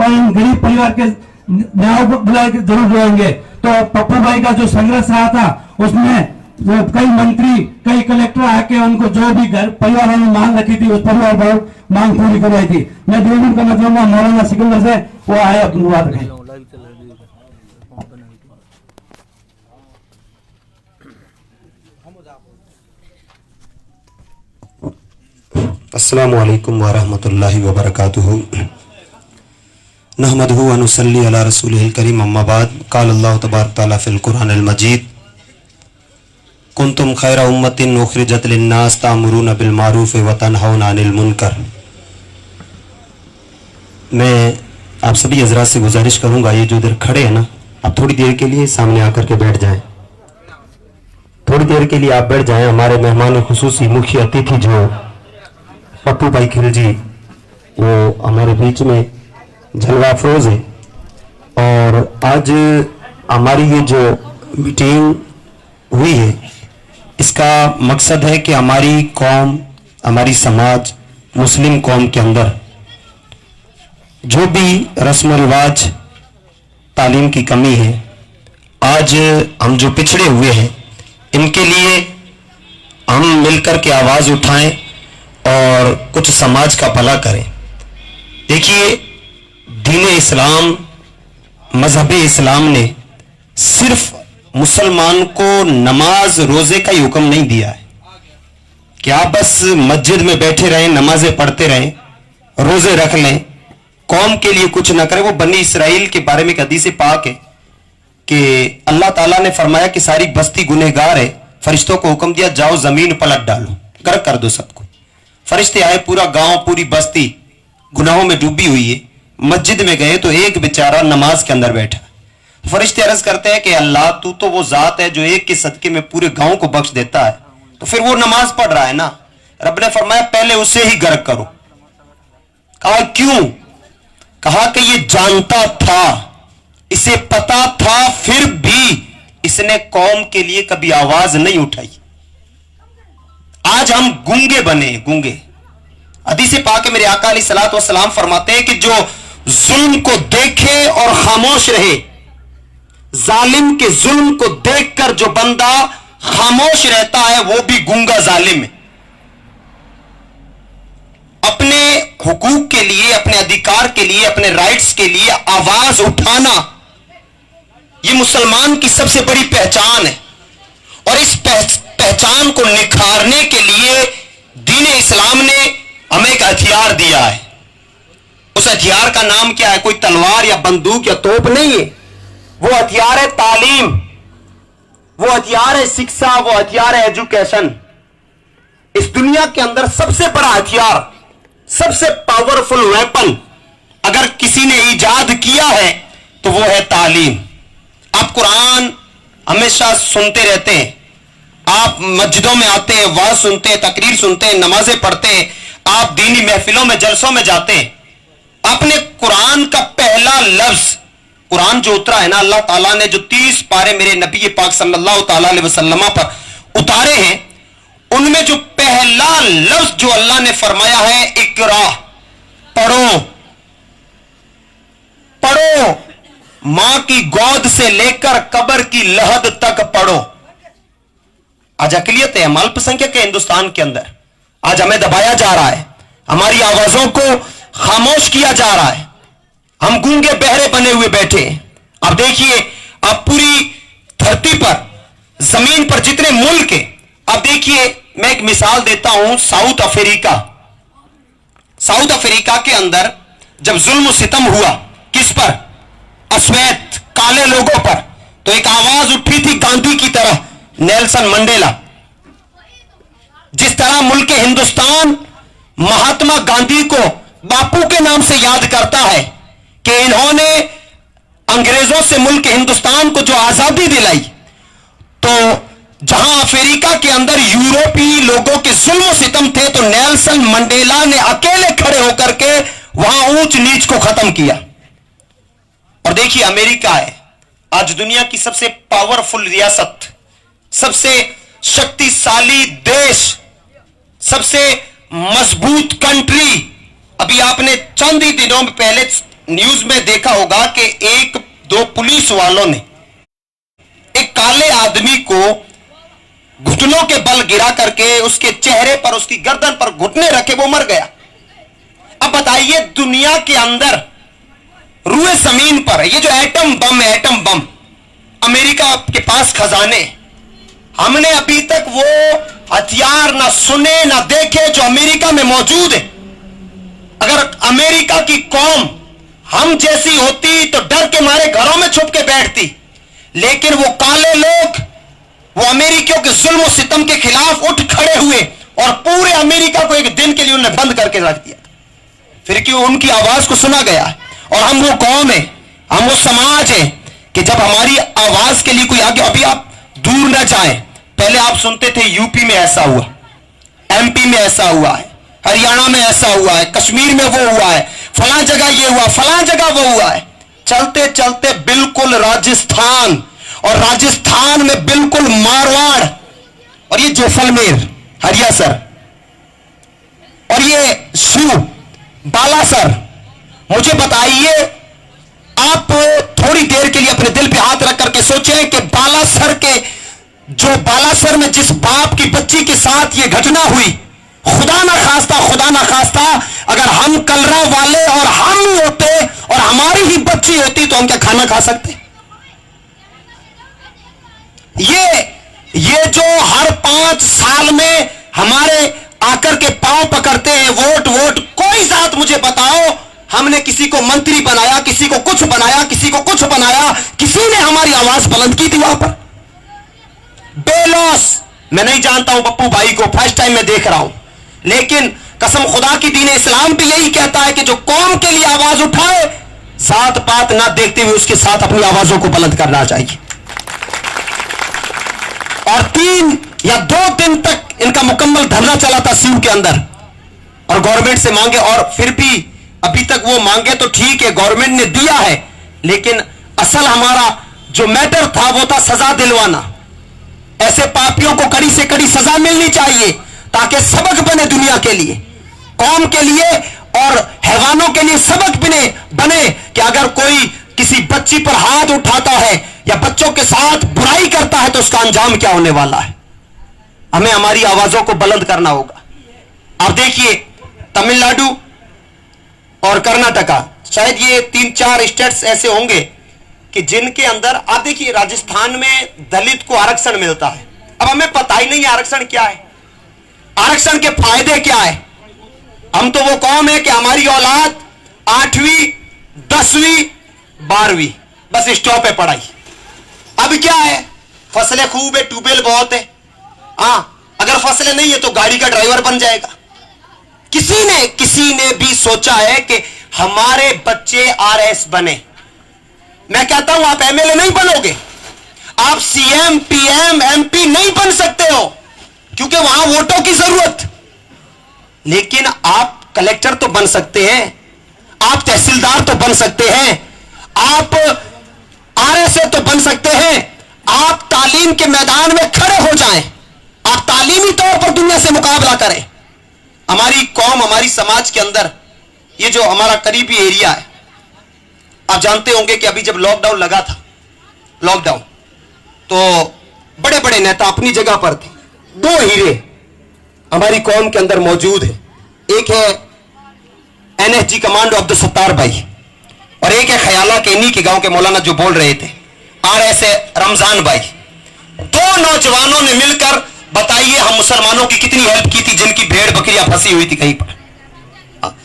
और इन गरीब परिवार के न्याय बुला के जरूर बुलाएंगे। तो पप्पू भाई का जो संघर्ष रहा था उसमें कई मंत्री कई कलेक्टर आके उनको जो भी घर परिवार ने मांग रखी थी उस परिवार पर मांग पूरी करवाई थी। मैं 2 मिनट करना चाहूंगा मौलाना सिकंदर से, वो आए अपनी बात रखें। अस्सलामु अलैकुम व रहमतुल्लाहि व बरकातुहू। नहमदुहु व नुसल्ली अला रसूलिहिल करीम, अम्मा बाद। क़ाल अल्लाहु तबारक तआला फ़िल क़ुरआनिल मजीद, कुंतुम खैरा उम्मतिन उख़रिजत लिन्नास तामुरून बिल मारूफ़ व तनहौना अनिल मुनकर। मैं आप सभी हज़रात से गुजारिश करूंगा, ये जो इधर खड़े हैं ना, आप थोड़ी देर के लिए सामने आकर के बैठ जाएं। थोड़ी देर के लिए आप बैठ जाएं। हमारे मेहमान खुसूसी मुख्य अतिथि जो पप्पू भाई खिलजी, वो हमारे बीच में जलवा अफरोज है। और आज हमारी ये जो मीटिंग हुई है, इसका मकसद है कि हमारी कौम, हमारी समाज, मुस्लिम कौम के अंदर जो भी रस्म रिवाज, तालीम की कमी है, आज हम जो पिछड़े हुए हैं, इनके लिए हम मिलकर के आवाज़ उठाएं और कुछ समाज का भला करें। देखिए, दीन इस्लाम, मजहब इस्लाम ने सिर्फ मुसलमान को नमाज रोजे का ही हुक्म नहीं दिया है कि आप बस मस्जिद में बैठे रहें, नमाजें पढ़ते रहें, रोजे रख लें, कौम के लिए कुछ ना करें। वो बनी इसराइल के बारे में एक हदीस पाक है कि अल्लाह ताला ने फरमाया कि सारी बस्ती गुनहगार है, फरिश्तों को हुक्म दिया जाओ जमीन पलट डालो, गर्क कर दो सबको। फरिश्ते आए, पूरा गांव, पूरी बस्ती गुनाहों में डूबी हुई है। मस्जिद में गए तो एक बेचारा नमाज के अंदर बैठा। फरिश्ते अर्ज करते हैं कि अल्लाह, तू तो वो जात है जो एक के सदके में पूरे गांव को बख्श देता है, तो फिर वो नमाज पढ़ रहा है ना। रब ने फरमाया पहले उसे ही गर्क करो। कहा क्यों? कहा कि ये जानता था, इसे पता था, फिर भी इसने कौम के लिए कभी आवाज नहीं उठाई। आज हम गूंगे बने, गूंगे। हदीस पाक मेरे आका अलैहिस्सलातु वस्सलाम फरमाते हैं कि जो जुल्म को देखे और खामोश रहे, जालिम के जुल्म को देखकर जो बंदा खामोश रहता है वो भी गूंगा जालिम है। अपने हुकूक के लिए, अपने अधिकार के लिए, अपने राइट्स के लिए आवाज उठाना, ये मुसलमान की सबसे बड़ी पहचान है। और इस पहचान को निखारने के लिए दीन इस्लाम ने हमें एक हथियार दिया है। उस हथियार का नाम क्या है? कोई तलवार या बंदूक या तोप नहीं है। वो हथियार है तालीम, वो हथियार है शिक्षा, वो हथियार है एजुकेशन। इस दुनिया के अंदर सबसे बड़ा हथियार, सबसे पावरफुल वेपन अगर किसी ने इजाद किया है तो वो है तालीम। आप कुरान हमेशा सुनते रहते हैं, आप मस्जिदों में आते हैं, वाज सुनते हैं, तकरीर सुनते हैं, नमाजें पढ़ते हैं, आप दीनी महफिलों में, जलसों में जाते हैं। आपने कुरान का पहला लफ्ज, कुरान जो उतरा है ना, अल्लाह ताला ने जो 30 पारे मेरे नबी पाक सल्लल्लाहु ताला अलैहि वसल्लम पर उतारे हैं, उनमें जो पहला लफ्ज जो अल्लाह ने फरमाया है, इकरा, पढ़ो, पढ़ो, मां की गोद से लेकर कब्र की लहद तक पढ़ो। आज अकलियत है, हम अल्पसंख्यक है हिंदुस्तान के अंदर। आज हमें दबाया जा रहा है, हमारी आवाजों को खामोश किया जा रहा है, हम गूंगे बहरे बने हुए बैठे हैं। अब देखिए, अब पूरी धरती पर, जमीन पर जितने मुल्क हैं, अब देखिए, मैं एक मिसाल देता हूं, साउथ अफ्रीका। साउथ अफ्रीका के अंदर जब जुल्म सितम हुआ, किस पर? अश्वेत, काले लोगों पर, तो एक आवाज उठी थी गांधी की तरह, नेल्सन मंडेला। जिस तरह मुल्क हिंदुस्तान महात्मा गांधी को बापू के नाम से याद करता है कि इन्होंने अंग्रेजों से मुल्क हिंदुस्तान को जो आजादी दिलाई, तो जहां अफ्रीका के अंदर यूरोपीय लोगों के जुल्म सितम थे, तो नेल्सन मंडेला ने अकेले खड़े होकर के वहां ऊंच नीच को खत्म किया। और देखिए, अमेरिका है आज दुनिया की सबसे पावरफुल रियासत, सबसे शक्तिशाली देश, सबसे मजबूत कंट्री। अभी आपने चंद ही दिनों में पहले न्यूज में देखा होगा कि एक दो पुलिस वालों ने एक काले आदमी को घुटनों के बल गिरा करके उसके चेहरे पर, उसकी गर्दन पर घुटने रखे, वो मर गया। अब बताइए, दुनिया के अंदर रुए जमीन पर ये जो एटम बम है, एटम बम, अमेरिका के पास खजाने, हमने अभी तक वो हथियार ना सुने ना देखे जो अमेरिका में मौजूद है। अगर अमेरिका की कौम हम जैसी होती तो डर के मारे घरों में छुप के बैठती, लेकिन वो काले लोग, वो अमेरिकियों के जुल्म और सितम के खिलाफ उठ खड़े हुए और पूरे अमेरिका को एक दिन के लिए उन्हें बंद करके रख दिया। फिर क्यों? उनकी आवाज को सुना गया। और हम वो कौम है, हम वो समाज है कि जब हमारी आवाज के लिए कोई आगे, अभी आप दूर न जाएं, पहले आप सुनते थे यूपी में ऐसा हुआ, एमपी में ऐसा हुआ है, हरियाणा में ऐसा हुआ है, कश्मीर में वो हुआ है, फलां जगह ये हुआ, फलां जगह वो हुआ है। चलते चलते बिल्कुल राजस्थान, और राजस्थान में बिल्कुल मारवाड़, और ये जैसलमेर, हरियासर, और ये शिव बालासर। मुझे बताइए, आप थोड़ी देर के लिए अपने दिल पे हाथ रख करके सोचें कि बालासर में जिस बाप की बच्ची के साथ ये घटना हुई, खुदा ना खास्ता अगर हम कलरा वाले और हम होते और हमारी ही बच्ची होती तो हम क्या खाना खा सकते? ये जो हर 5 साल में हमारे आकर के पांव पकड़ते हैं, वोट, कोई जात मुझे बताओ, हमने किसी को मंत्री बनाया, किसी को कुछ बनाया, किसी को कुछ बनाया, किसी ने हमारी आवाज बुलंद की थी वहां पर? बेलौस, मैं नहीं जानता हूं पप्पू भाई को, फर्स्ट टाइम मैं देख रहा हूं, लेकिन कसम खुदा की, दीन इस्लाम भी यही कहता है कि जो कौम के लिए आवाज उठाए, जात पात ना देखते हुए उसके साथ अपनी आवाजों को बुलंद करना चाहिए। और 3 या 2 दिन तक इनका मुकम्मल धरना चला था सीयू के अंदर, और गवर्नमेंट से मांगे, और फिर भी अभी तक वो मांगे तो ठीक है, गवर्नमेंट ने दिया है, लेकिन असल हमारा जो मैटर था वो था सजा दिलवाना। ऐसे पापियों को कड़ी से कड़ी सजा मिलनी चाहिए ताकि सबक बने दुनिया के लिए, कौम के लिए और हैवानों के लिए सबक बने कि अगर कोई किसी बच्ची पर हाथ उठाता है या बच्चों के साथ बुराई करता है तो उसका अंजाम क्या होने वाला है। हमें हमारी आवाजों को बुलंद करना होगा। आप देखिए, तमिलनाडु और कर्नाटका, शायद ये 3-4 स्टेट्स ऐसे होंगे कि जिनके अंदर, आप देखिए, राजस्थान में दलित को आरक्षण मिलता है। अब हमें पता ही नहीं आरक्षण क्या है, आरक्षण के फायदे क्या है। हम तो वो कौम है कि हमारी औलाद 8वीं 10वीं 12वीं बस स्टॉप है पढ़ाई। अब क्या है, फसलें खूब है, ट्यूबवेल बहुत है, अगर फसलें नहीं है तो गाड़ी का ड्राइवर बन जाएगा। किसी ने भी सोचा है कि हमारे बच्चे आरएस बने? मैं कहता हूं आप एमएलए नहीं बनोगे, आप सीएम पीएम एमपी नहीं बन सकते हो, क्योंकि वहां वोटों की जरूरत, लेकिन आप कलेक्टर तो बन सकते हैं, आप तहसीलदार तो बन सकते हैं, आप आरएसए तो बन सकते हैं। आप तालीम के मैदान में खड़े हो जाएं, आप तालीमी तौर पर दुनिया से मुकाबला करें। हमारी कौम, हमारी समाज के अंदर ये जो हमारा करीबी एरिया है, आप जानते होंगे कि अभी जब लॉकडाउन लगा था, लॉकडाउन, तो बड़े बड़े नेता अपनी जगह पर थे। 2 हीरे हमारी कौम के अंदर मौजूद है, एक है एनएसजी कमांडो अब्दुल सत्तार भाई, और एक है खयाला के इन्हीं के गांव के मौलाना जो बोल रहे थे, आरएसए रमजान भाई। 2 नौजवानों ने मिलकर, बताइए, हम मुसलमानों की कितनी हेल्प की थी जिनकी भेड़ बकरियां फंसी हुई थी कहीं पर।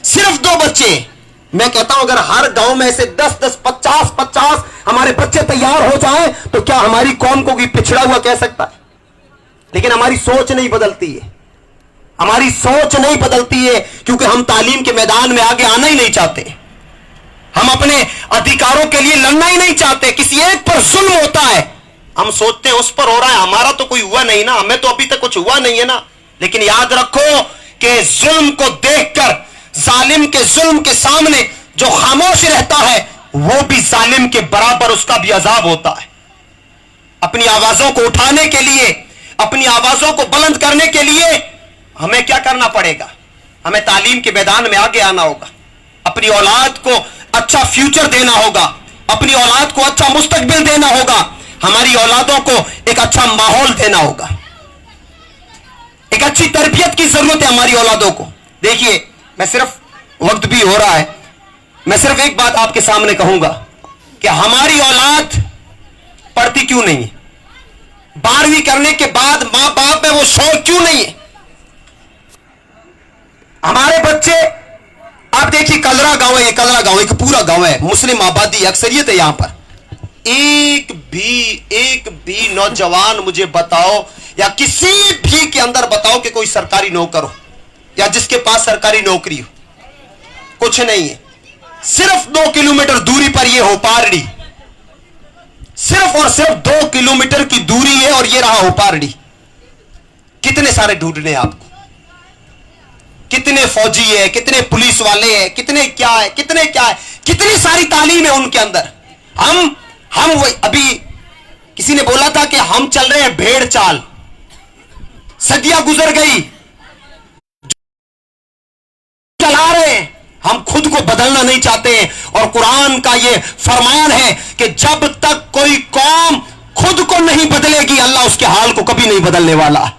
सिर्फ 2 बच्चे। मैं कहता हूं अगर हर गांव में से 10-10, 50-50 हमारे बच्चे तैयार हो जाएं तो क्या हमारी कौम को कोई पिछड़ा हुआ कह सकता है? लेकिन हमारी सोच नहीं बदलती है, हमारी सोच नहीं बदलती है, क्योंकि हम तालीम के मैदान में आगे आना ही नहीं चाहते, हम अपने अधिकारों के लिए लड़ना ही नहीं चाहते। किसी एक पर जुल्म होता है, हम सोचते हैं उस पर हो रहा है, हमारा तो कोई हुआ नहीं ना, हमें तो अभी तक कुछ हुआ नहीं है ना। लेकिन याद रखो कि जुल्म को देखकर, जालिम के जुल्म के सामने जो खामोश रहता है वो भी जालिम के बराबर, उसका भी अजाब होता है। अपनी आवाजों को उठाने के लिए, अपनी आवाजों को बुलंद करने के लिए हमें क्या करना पड़ेगा? हमें तालीम के मैदान में आगे आना होगा, अपनी औलाद को अच्छा फ्यूचर देना होगा, अपनी औलाद को अच्छा मुस्तकबिल देना होगा, हमारी औलादों को एक अच्छा माहौल देना होगा, एक अच्छी तरबियत की जरूरत है हमारी औलादों को। देखिए, मैं सिर्फ, वक्त भी हो रहा है, मैं सिर्फ एक बात आपके सामने कहूंगा कि हमारी औलाद पढ़ती क्यों नहीं है? 12वीं करने के बाद मां बाप में वो शौक क्यों नहीं है? हमारे बच्चे, आप देखिए, कलरा गांव है, ये कलरा गांव एक पूरा गांव है, मुस्लिम आबादी अक्सरियत है यहां पर। एक भी नौजवान मुझे बताओ या किसी भी के अंदर बताओ कि कोई सरकारी नौकर हो या जिसके पास सरकारी नौकरी हो, कुछ नहीं है। सिर्फ 2 किलोमीटर दूरी पर यह होपारड़ी, सिर्फ और सिर्फ 2 किलोमीटर की दूरी है और यह रहा होपारड़ी। कितने सारे ढूंढने हैं आपको, कितने फौजी है, कितने पुलिस वाले हैं, कितने क्या है, कितनी सारी तालीम है उनके अंदर। हम अभी किसी ने बोला था कि हम चल रहे हैं भेड़ चाल, सदियां गुजर गई, चला रहे हैं, हम खुद को बदलना नहीं चाहते हैं। और कुरान का यह फरमान है कि जब तक कोई कौम खुद को नहीं बदलेगी, अल्लाह उसके हाल को कभी नहीं बदलने वाला।